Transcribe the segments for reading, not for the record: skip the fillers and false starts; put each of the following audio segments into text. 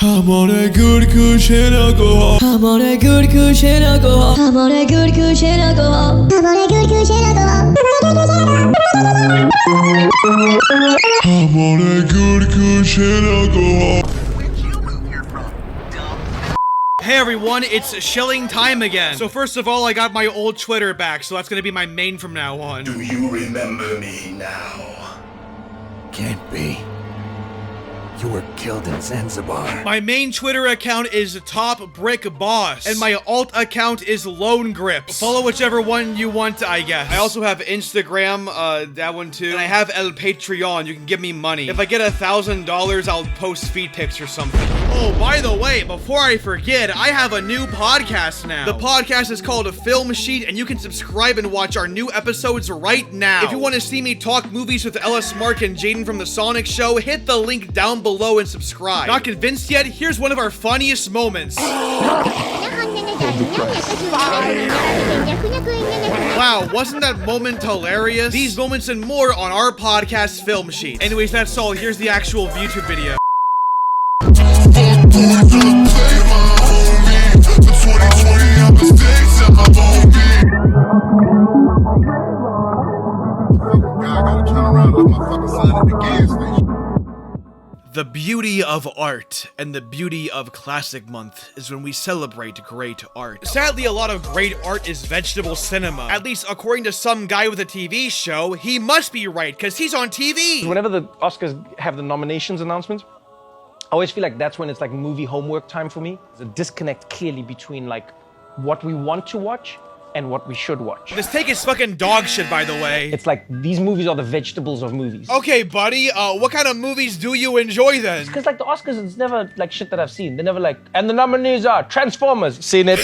I'm on a good cushion alcohol. I'm on a good cushion alcohol. I'm on a good cushion alcohol. I'm on a good cushion alcohol. I'm on a good cushion alcohol. Where'd you move here from, dumb? Hey everyone, it's shilling time again. So first of all, I got my old Twitter back, so that's gonna be my main from now on. Do you remember me now? Can't be. You were killed in Zanzibar. My main Twitter account is Top Brick Boss, and my alt account is Lone Grips. Follow whichever one you want, I guess. I also have Instagram, that one too. And I have El Patreon, you can give me money. If I get $1,000, I'll post feed pics or something. Oh, by the way, before I forget, I have a new podcast now. The podcast is called A Film Sheet, and you can subscribe and watch our new episodes right now. If you want to see me talk movies with Ellis Mark and Jaden from The Sonic Show, hit the link down below and subscribe. Not convinced yet? Here's one of our funniest moments. Wow, wasn't that moment hilarious? These moments and more on our podcast Film Sheet. Anyways, that's all. Here's the actual YouTube video. The beauty of art and the beauty of Classic Month is when we celebrate great art. Sadly, a lot of great art is vegetable cinema. At least according to some guy with a TV show, he must be right, because he's on TV! Whenever the Oscars have the nominations announcements, I always feel like that's when it's like movie homework time for me. There's a disconnect clearly between like what we want to watch and what we should watch. This take is fucking dog shit, by the way. It's like, these movies are the vegetables of movies. Okay, buddy, what kind of movies do you enjoy then? Because like the Oscars, it's never like shit that I've seen. They're never like, and the nominees are Transformers. Seen it.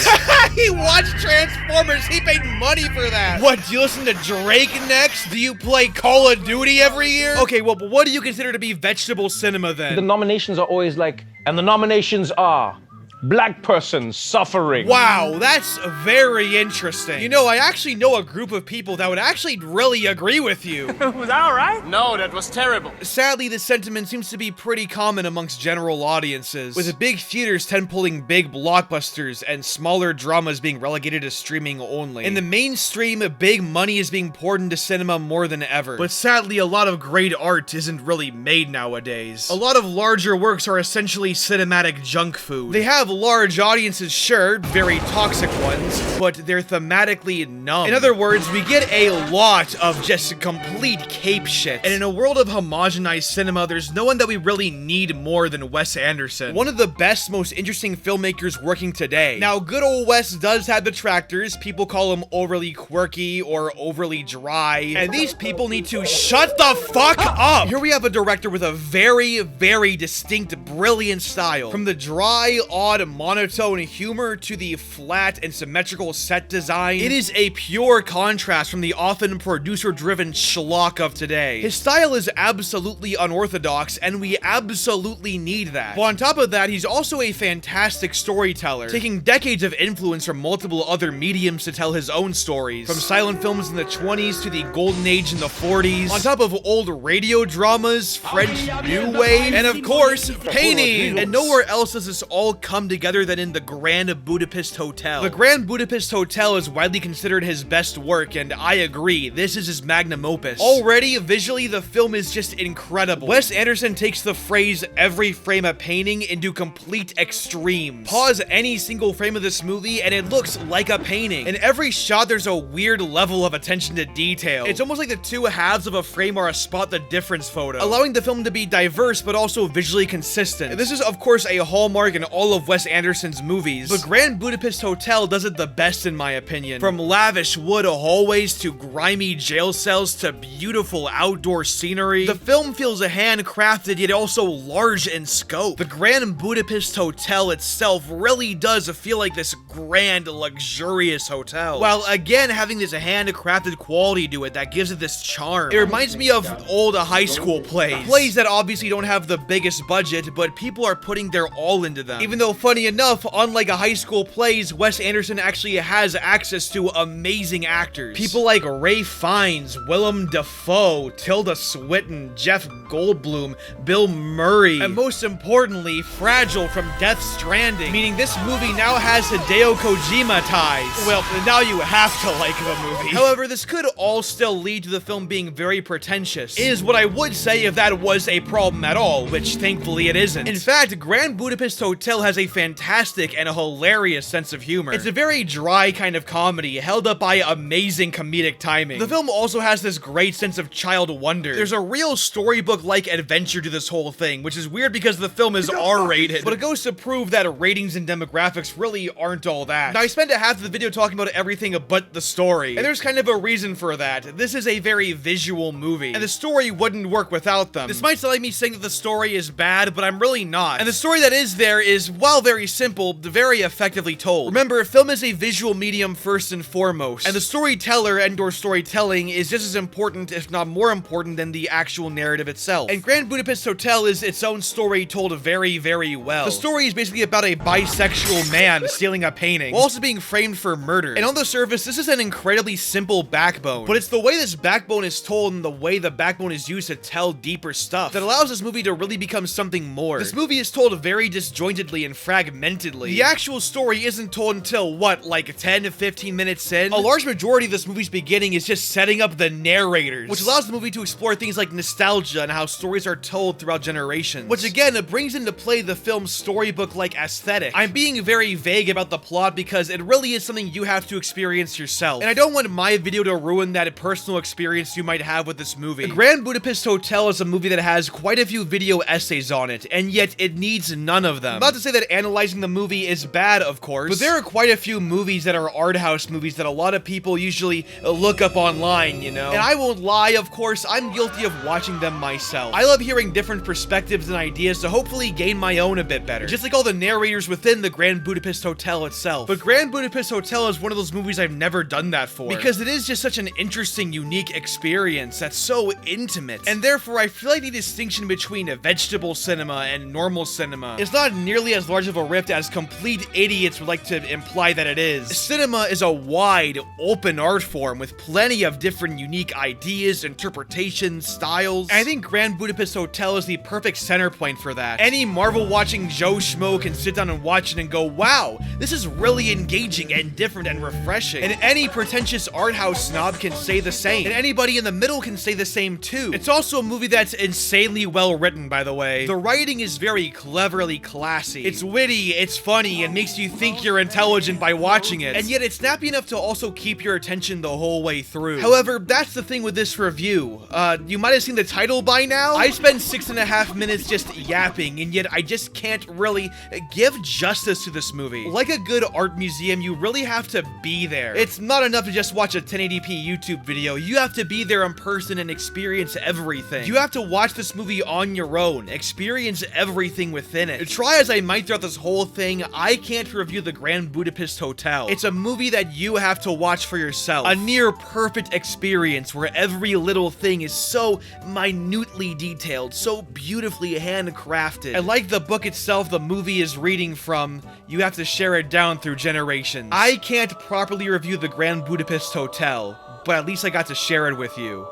He watched Transformers, he paid money for that. What, do you listen to Drake next? Do you play Call of Duty every year? Okay, well, but what do you consider to be vegetable cinema then? The nominations are always like, and the nominations are Black person suffering. Wow, that's very interesting. You know, I actually know a group of people that would actually really agree with you. Was that alright? No, that was terrible. Sadly, this sentiment seems to be pretty common amongst general audiences, with big theaters tentpoling big blockbusters and smaller dramas being relegated to streaming only. In the mainstream, big money is being poured into cinema more than ever. But sadly, a lot of great art isn't really made nowadays. A lot of larger works are essentially cinematic junk food. They have large audiences, sure, very toxic ones, but they're thematically numb. In other words, we get a lot of just complete cape shit. And in a world of homogenized cinema, there's no one that we really need more than Wes Anderson. One of the best, most interesting filmmakers working today. Now, good old Wes does have detractors. People call him overly quirky or overly dry, and these people need to shut the fuck up! Here we have a director with a very, very distinct, brilliant style. From the dry, odd, monotone humor to the flat and symmetrical set design, it is a pure contrast from the often producer-driven schlock of today. His style is absolutely unorthodox, and we absolutely need that. But on top of that, he's also a fantastic storyteller, taking decades of influence from multiple other mediums to tell his own stories, from silent films in the 20s to the golden age in the 40s, on top of old radio dramas, French New Wave, and of course, painting! And nowhere else does this all come together than in the Grand Budapest Hotel. The Grand Budapest Hotel is widely considered his best work, and I agree, this is his magnum opus. Already, visually, the film is just incredible. Wes Anderson takes the phrase every frame a painting into complete extremes. Pause any single frame of this movie and it looks like a painting. In every shot, there's a weird level of attention to detail. It's almost like the two halves of a frame are a spot the difference photo, allowing the film to be diverse but also visually consistent. This is, of course, a hallmark in all of Wes Anderson's movies, but Grand Budapest Hotel does it the best in my opinion. From lavish wood hallways to grimy jail cells to beautiful outdoor scenery, the film feels handcrafted yet also large in scope. The Grand Budapest Hotel itself really does feel like this grand, luxurious hotel, while again having this handcrafted quality to it that gives it this charm. It reminds me of old high school plays that obviously don't have the biggest budget, but people are putting their all into them. Even though funny enough, unlike a high school plays, Wes Anderson actually has access to amazing actors. People like Ralph Fiennes, Willem Dafoe, Tilda Swinton, Jeff Goldblum, Bill Murray, and most importantly, Fragile from Death Stranding, meaning this movie now has Hideo Kojima ties. Well, now you have to like the movie. However, this could all still lead to the film being very pretentious, is what I would say if that was a problem at all, which thankfully it isn't. In fact, Grand Budapest Hotel has a fantastic and a hilarious sense of humor. It's a very dry kind of comedy, held up by amazing comedic timing. The film also has this great sense of child wonder. There's a real storybook-like adventure to this whole thing, which is weird because the film is R-rated, but it goes to prove that ratings and demographics really aren't all that. Now, I spent half of the video talking about everything but the story, and there's kind of a reason for that. This is a very visual movie, and the story wouldn't work without them. This might sound like me saying that the story is bad, but I'm really not. And the story that is there is, while very simple, very effectively told. Remember, film is a visual medium first and foremost, and the storyteller and/or storytelling is just as important, if not more important, than the actual narrative itself. And Grand Budapest Hotel is its own story told very, very well. The story is basically about a bisexual man stealing a painting, while also being framed for murder. And on the surface, this is an incredibly simple backbone, but it's the way this backbone is told and the way the backbone is used to tell deeper stuff that allows this movie to really become something more. This movie is told very disjointedly and fragmentedly. The actual story isn't told until, what, like 10 to 15 minutes in? A large majority of this movie's beginning is just setting up the narrators, which allows the movie to explore things like nostalgia and how stories are told throughout generations, which again, it brings into play the film's storybook-like aesthetic. I'm being very vague about the plot because it really is something you have to experience yourself, and I don't want my video to ruin that personal experience you might have with this movie. The Grand Budapest Hotel is a movie that has quite a few video essays on it, and yet it needs none of them. Not to say that analyzing the movie is bad, of course, but there are quite a few movies that are art house movies that a lot of people usually look up online, you know? And I won't lie, of course, I'm guilty of watching them myself. I love hearing different perspectives and ideas to hopefully gain my own a bit better, just like all the narrators within the Grand Budapest Hotel itself. But Grand Budapest Hotel is one of those movies I've never done that for, because it is just such an interesting, unique experience that's so intimate, and therefore I feel like the distinction between vegetable cinema and normal cinema is not nearly as large of a rift as complete idiots would like to imply that it is. Cinema is a wide, open art form with plenty of different unique ideas, interpretations, styles, and I think Grand Budapest Hotel is the perfect center point for that. Any Marvel watching Joe Schmo can sit down and watch it and go, wow, this is really engaging and different and refreshing. And any pretentious art house snob can say the same. And anybody in the middle can say the same too. It's also a movie that's insanely well written, by the way. The writing is very cleverly classy. It's witty, it's funny, and makes you think you're intelligent by watching it. And yet it's snappy enough to also keep your attention the whole way through. However, that's the thing with this review. You might have seen the title by now. I spent 6.5 minutes just yapping, and yet I just can't really give justice to this movie. Like a good art museum, you really have to be there. It's not enough to just watch a 1080p YouTube video. You have to be there in person and experience everything. You have to watch this movie on your own, experience everything within it. Try as I might throughout this whole thing, I can't review the Grand Budapest Hotel. It's a movie that you have to watch for yourself. A near perfect experience where every little thing is so minutely detailed, so beautifully handcrafted. And like the book itself the movie is reading from, you have to share it down through generations. I can't properly review the Grand Budapest Hotel, but at least I got to share it with you.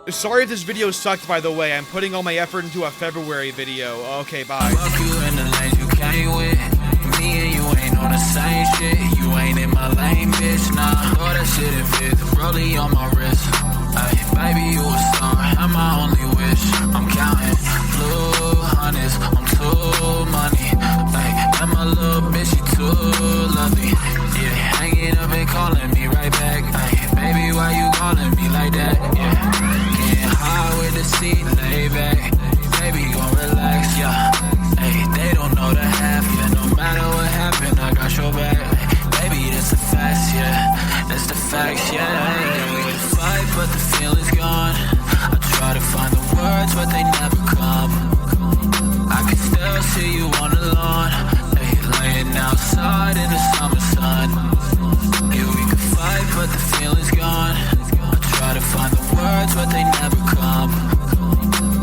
Sorry if this video sucked, by the way. I'm putting all my effort into a February video. Okay, bye. Fuck you in the lane you came with. Me and you ain't on the same shit. You ain't in my lane, bitch, nah. Throw that shit in fifth, rollie on my wrist. Ay, baby, you a star, I'm my only wish. I'm counting blue hundreds, I'm too money. Ay, and my little bitch, she too lovely. Yeah, hanging up and calling me right back. Ay, baby, why you calling me like that? Yeah, getting high with the seat, lay back. Baby, gon' relax, yeah. Hey, they don't know the half, yeah. No matter what happened, I got your back. Baby, that's the facts, yeah. That's the facts, yeah. Yeah, we can fight, but the feeling's gone. I try to find the words, but they never come. I can still see you on the lawn. Hey, laying outside in the summer sun. Yeah, we can fight, but the feeling's gone. I try to find the words, but they never come.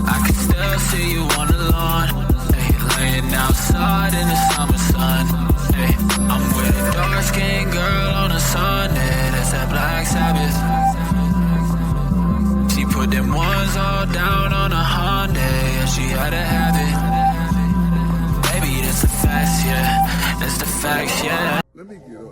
I can still see you on the lawn. Hey, laying outside. outside in the summer sun. Hey, I'm with a dark-skinned girl on a Sunday. That's that Black Sabbath. She put them ones all down on a Hyundai, and she had to have it. Baby, that's the facts, yeah. That's the facts, yeah. Let me get a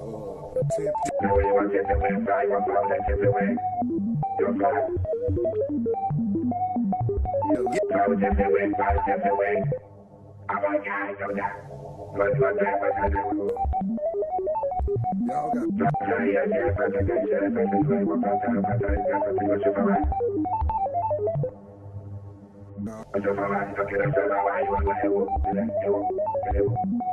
10.